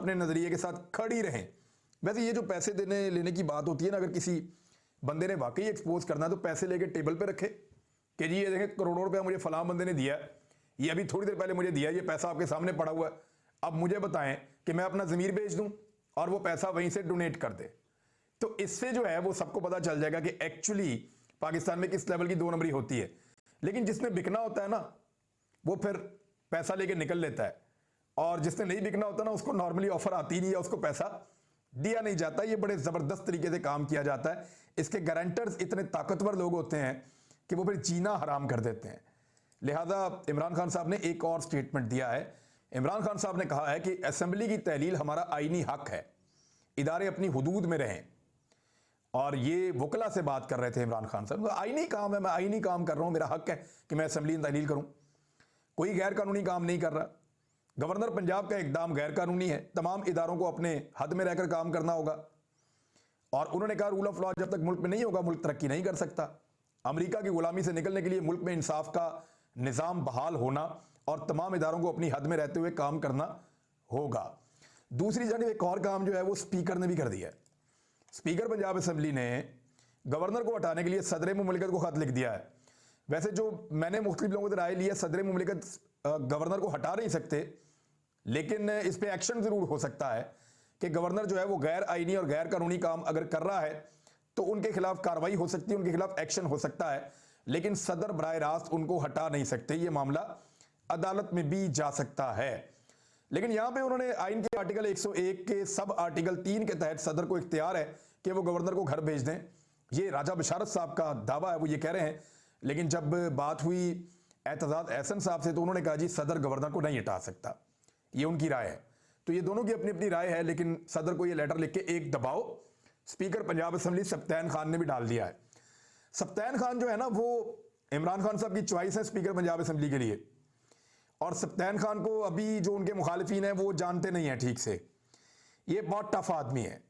अपने नज़रिए के साथ खड़ी रहें। वैसे ये जो पैसे देने लेने की बात होती है ना, अगर किसी बंदे ने वाकई एक्सपोज करना है तो पैसे लेके टेबल पे रखे कि जी ये देखें करोड़ों रुपया मुझे फलां बंदे ने दिया है, ये अभी थोड़ी देर पहले मुझे दिया, ये पैसा आपके सामने पड़ा हुआ है, अब मुझे बताएं कि मैं अपना ज़मीर बेच दूं और वो पैसा वहीं से डोनेट कर दे। तो इससे जो है वो सबको पता चल जाएगा कि एक्चुअली पाकिस्तान में किस लेवल की दो नंबरी होती है। लेकिन जिसने बिकना होता है ना वो फिर पैसा लेके निकल लेता है, और जिसने नहीं बिकना होता ना उसको नॉर्मली ऑफर आती नहीं है, उसको पैसा दिया नहीं जाता। ये बड़े ज़बरदस्त तरीके से काम किया जाता है। इसके गारंटर्स इतने ताकतवर लोग होते हैं कि वो फिर जीना हराम कर देते हैं। लिहाजा इमरान खान साहब ने एक और स्टेटमेंट दिया है। इमरान खान साहब ने कहा है कि असेंबली की तहलील हमारा आईनी हक है, इदारे अपनी हुदूद में रहें। और ये वकला से बात कर रहे थे इमरान खान साहब, तो आईनी काम है, मैं आईनी काम कर रहा हूं, मेरा हक है कि मैं असेंबली में तहलील करूं, कोई गैर कानूनी काम नहीं कर रहा। गवर्नर पंजाब का इकदाम गैर कानूनी है, तमाम इदारों को अपने हद में रहकर काम करना होगा। और उन्होंने कहा रूल ऑफ लॉ जब तक मुल्क में नहीं होगा मुल्क तरक्की नहीं कर सकता। अमेरिका की गुलामी से निकलने के लिए मुल्क में इंसाफ का निज़ाम बहाल होना और तमाम इदारों को अपनी हद में रहते हुए काम करना होगा। दूसरी जानिब एक और काम जो है वो स्पीकर ने भी कर दिया है। स्पीकर पंजाब असेंबली ने गवर्नर को हटाने के लिए सदर मुमलिकत को खत लिख दिया है। वैसे जो मैंने मुख्तलिफ लोगों से राय ली है, सदर मुमलिकत गवर्नर को हटा नहीं सकते, लेकिन इस पर एक्शन जरूर हो सकता है कि गवर्नर जो है वो गैर आईनी और गैर कानूनी काम अगर कर रहा है तो उनके खिलाफ कार्रवाई हो सकती है, उनके खिलाफ एक्शन हो सकता है, लेकिन सदर बराह रास्त उनको हटा नहीं सकते। ये मामला अदालत में भी जा सकता है। लेकिन यहां पे उन्होंने आइन के आर्टिकल 101 के सब आर्टिकल 3 के तहत सदर को इख्तियार है कि वो गवर्नर को घर भेज दें। ये राजा बशारत साहब का दावा है, वो ये कह रहे हैं। लेकिन जब बात हुई एतजाज एहसन साहब से तो उन्होंने कहा जी सदर गवर्नर को नहीं हटा सकता, ये उनकी राय है। तो ये दोनों की अपनी अपनी राय है, लेकिन सदर को ये लेटर लिख के एक दबाव स्पीकर पंजाब असेंबली सप्तान खान ने भी डाल दिया है। सप्तान खान जो है ना वो इमरान खान साहब की चॉइस है स्पीकर पंजाब असेंबली के लिए, और सप्तान खान को अभी जो उनके मुखालिफिन हैं वो जानते नहीं हैं ठीक से। ये बहुत टफ आदमी है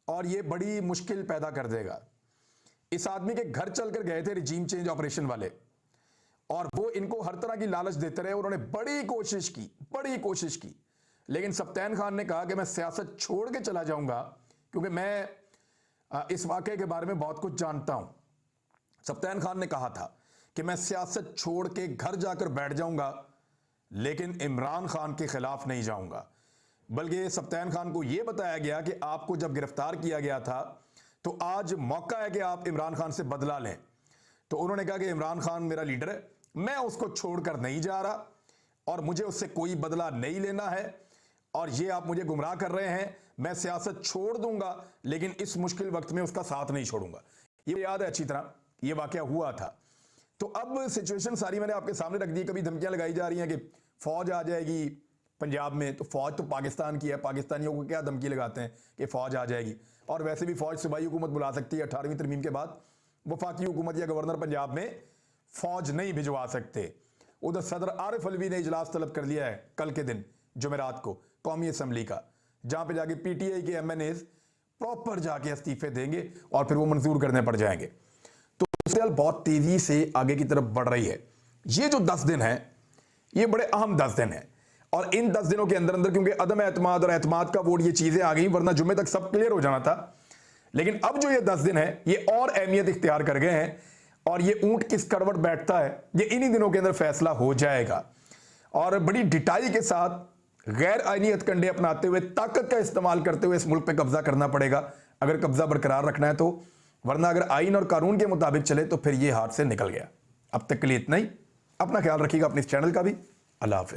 और ये बड़ी मुश्किल पैदा कर देगा। इस आदमी के घर चलकर गए थे रिजीम चेंज ऑपरेशन वाले, और वो इनको हर तरह की लालच देते रहे। उन्होंने बड़ी कोशिश की, लेकिन सप्तान खान ने कहा कि मैं सियासत छोड़ के चला जाऊंगा क्योंकि मैं इस वाकये के बारे में बहुत कुछ जानता हूं। सप्तान खान ने कहा था कि मैं सियासत छोड़ के घर जाकर बैठ जाऊंगा, लेकिन इमरान खान के खिलाफ नहीं जाऊंगा। बल्कि सप्तान खान को यह बताया गया कि आपको जब गिरफ्तार किया गया था तो आज मौका है कि आप इमरान खान से बदला लें। तो उन्होंने कहा कि इमरान खान मेरा लीडर है, मैं उसको छोड़कर नहीं जा रहा और मुझे उससे कोई बदला नहीं लेना है, और ये आप मुझे गुमराह कर रहे हैं। मैं सियासत छोड़ दूंगा लेकिन इस मुश्किल वक्त में उसका साथ नहीं छोड़ूंगा। ये याद है अच्छी तरह, ये वाकया हुआ था। तो अब सिचुएशन सारी मैंने आपके सामने रख दी। कभी धमकियां लगाई जा रही हैं कि फौज आ जाएगी पंजाब में, तो फौज तो पाकिस्तान की है, पाकिस्तानियों को क्या धमकी लगाते हैं कि फौज आ जाएगी। और वैसे भी फौज सूबाई हुकूमत बुला सकती है, 18वीं तरमीम के बाद वफाकी हुकूमत या गवर्नर पंजाब में फौज नहीं भिजवा सकते। उधर सदर आरिफ अलवी ने इजलास तलब कर लिया है कल के दिन जुमेरात को कौमी असम्बली का, जहां पे जाके पीटीआई के एमएनएज प्रॉपर जाके इस्तीफे देंगे और फिर वो मंजूर करने पड़ जाएंगे। तो सूरत बहुत तेजी से आगे की तरफ बढ़ रही है। ये जो 10 दिन है ये बड़े अहम 10 दिन है, और इन 10 दिनों के अंदर अंदर क्योंकि अदम एतमाद और एतमाद का वोट ये चीजें आ गई, वरना जुम्मे तक सब क्लियर हो जाना था। लेकिन अब जो ये 10 दिन है ये और अहमियत इख्तियार कर गए हैं, और ये ऊंट किस करवट बैठता है ये इन्हीं दिनों के अंदर फैसला हो जाएगा। और बड़ी डिटाई के साथ गैर आईनी हथकंडे अपनाते हुए, ताकत का इस्तेमाल करते हुए इस मुल्क पे कब्जा करना पड़ेगा अगर कब्जा बरकरार रखना है तो, वरना अगर आइन और कानून के मुताबिक चले तो फिर ये हाथ से निकल गया। अब तक के लिए इतना ही। अपना ख्याल रखिएगा, अपने इस चैनल का भी। अल्लाह हाफिज।